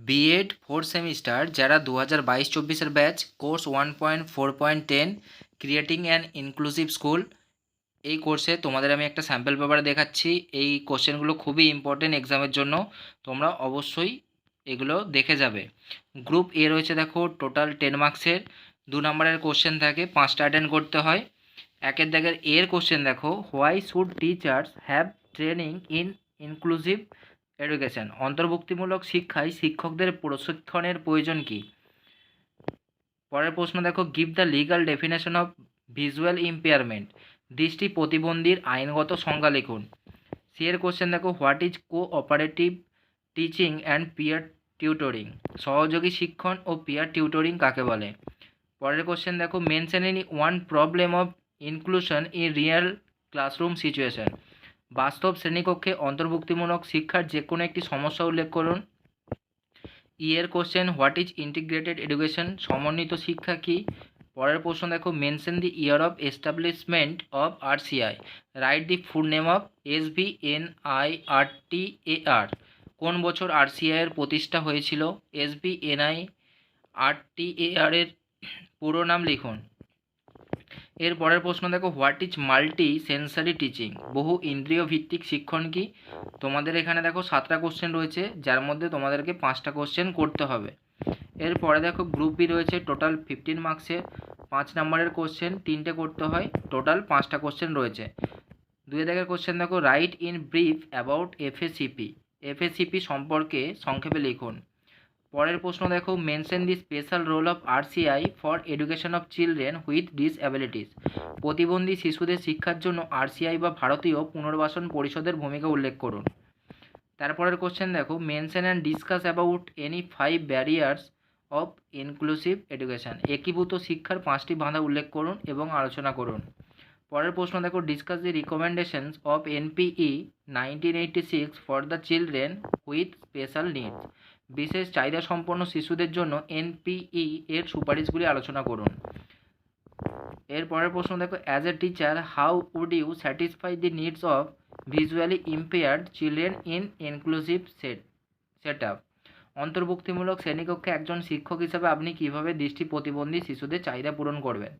B Ed fourth semester যারা 2022-24 batch course 1.4.10 creating an inclusive school, এই কোর্সে তোমাদের আমি একটা স্যাম্পল পেপার দেখাচ্ছি। এই কোশ্চেনগুলো খুবই ইম্পর্টেন্ট এক্সামের জন্য, তোমরা অবশ্যই এগুলো দেখে যাবে। গ্রুপ এ রয়েছে, দেখো টোটাল 10 মার্কসের 2 নম্বরের কোশ্চেন থাকে, 5টা অ্যাটেন্ড করতে হয়। একের দাগের এর কোশ্চেন দেখো, why should teachers have training in inclusive education, অন্তর্ভুক্তিমূলক শিক্ষায় শিক্ষকদের প্রশিক্ষণের প্রয়োজন কী। পরের প্রশ্ন দেখো, give the legal definition of visual impairment, দৃষ্টি প্রতিবন্ধীর আইনগত সংজ্ঞা লিখুন। সি এর কোশ্চেন দেখো, what is cooperative teaching and peer tutoring, সহযোগী শিক্ষণ ও পিয়ার টিউটরিং কাকে বলে। পরের কোশ্চেন দেখো, mention any one problem of inclusion in real classroom situation, বাস্তব শ্রেণীকক্ষে অন্তর্ভুক্তিমূলক শিক্ষার যে কোনো একটি সমস্যা উল্লেখ করুন। ই এর question, what is integrated education, সমন্বিত শিক্ষা কী। পরের প্রশ্ন দেখো, mention the year of establishment of RCI, write the full name of SBNIRTAR, কোন বছর আরসিআই এর প্রতিষ্ঠা হয়েছিল। SBNIRTAR এর পুরো নাম লিখুন। এর পরের প্রশ্ন দেখো, what is multi sensory teaching, বহু ইন্দ্রিয় ভিত্তিক শিক্ষণ কি। তোমাদের এখানে দেখো 7টা কোশ্চেন রয়েছে, যার মধ্যে তোমাদেরকে 5টা কোশ্চেন করতে হবে। এরপরে দেখো গ্রুপ বি রয়েছে, টোটাল 15 মার্কসের 5 নম্বরের কোশ্চেন 3টে করতে হয়, টোটাল 5টা কোশ্চেন রয়েছে। 2 দাগের কোশ্চেন দেখো, রাইট ইন ব্রিফ অ্যাবাউট এফএসিপি সম্পর্কে সংক্ষেপে লিখুন। পরের প্রশ্ন দেখো, mention the special roll of RCI for education of children with disabilities, প্রতিবন্ধী শিশুদের শিক্ষার জন্য আরসিআই বা ভারতীয় পুনর্বাসন পরিষদের ভূমিকা উল্লেখ করুন। তারপরের কোশ্চেন দেখো, mention and discuss about any 5 barriers of inclusive education, একীভূত শিক্ষার 5টি বাধা উল্লেখ করুন এবং আলোচনা করুন। পরের প্রশ্ন দেখো, discuss the recommendations of NPE 1986 for the children with special needs, বিশেষ চাহিদা সম্পন্ন শিশুদের জন্য NPE এর সুপারিশগুলি আলোচনা করুন। এর পরের প্রশ্ন দেখো, as a teacher how would you satisfy the needs of visually impaired children in inclusive set up, অন্তর্ভুক্তিমূলক শ্রেণীকক্ষে একজন শিক্ষক হিসেবে আপনি কীভাবে দৃষ্টি প্রতিবন্ধী শিশুদের চাহিদা পূরণ করবেন।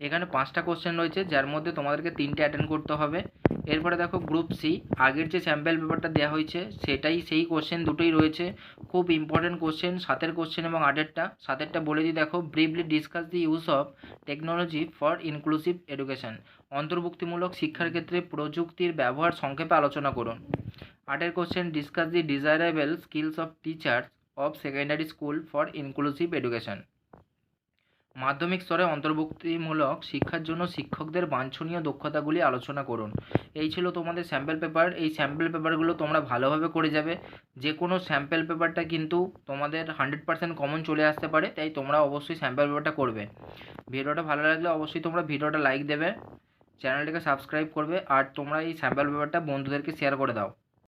এখানে 5টা কোশ্চেন রয়েছে, যার মধ্যে তোমাদেরকে 3টে অ্যাটেন্ড করতে হবে। এরপরে দেখো গ্রুপ সি, আগের যে স্যাম্পল পেপারটা দেওয়া হয়েছে সেটাই, সেই কোশ্চেন দুটোই রয়েছে, খুব ইম্পর্টেন্ট কোশ্চেন, 7এর কোশ্চেন এবং 8এরটা। 7এরটা বলে দিই, দেখো briefly discuss the use of technology for inclusive education, অন্তর্ভুক্তিমূলক শিক্ষার ক্ষেত্রে প্রযুক্তির ব্যবহার সংক্ষেপে আলোচনা করুন। 8এর question, discuss the desirable skills of teachers of secondary school for inclusive education, মাধ্যমিক স্তরে অন্তর্ভুক্তিমূলক শিক্ষার জন্য শিক্ষকদের বাঞ্ছনীয় দক্ষতাগুলি আলোচনা করুন। এই ছিল তোমাদের স্যাম্পল পেপার। এই স্যাম্পল পেপারগুলো তোমরা ভালোভাবে করে যাবে। যে কোনো স্যাম্পল পেপারটা কিন্তু তোমাদের 100% কমন চলে আসতে পারে, তাই তোমরা অবশ্যই স্যাম্পল পেপারটা করবে। ভিডিওটা ভালো লাগলে অবশ্যই তোমরা ভিডিওটা লাইক দেবে, চ্যানেলটিকে সাবস্ক্রাইব করবে, আর তোমরা এই স্যাম্পল পেপারটা বন্ধুদেরকে শেয়ার করে দাও।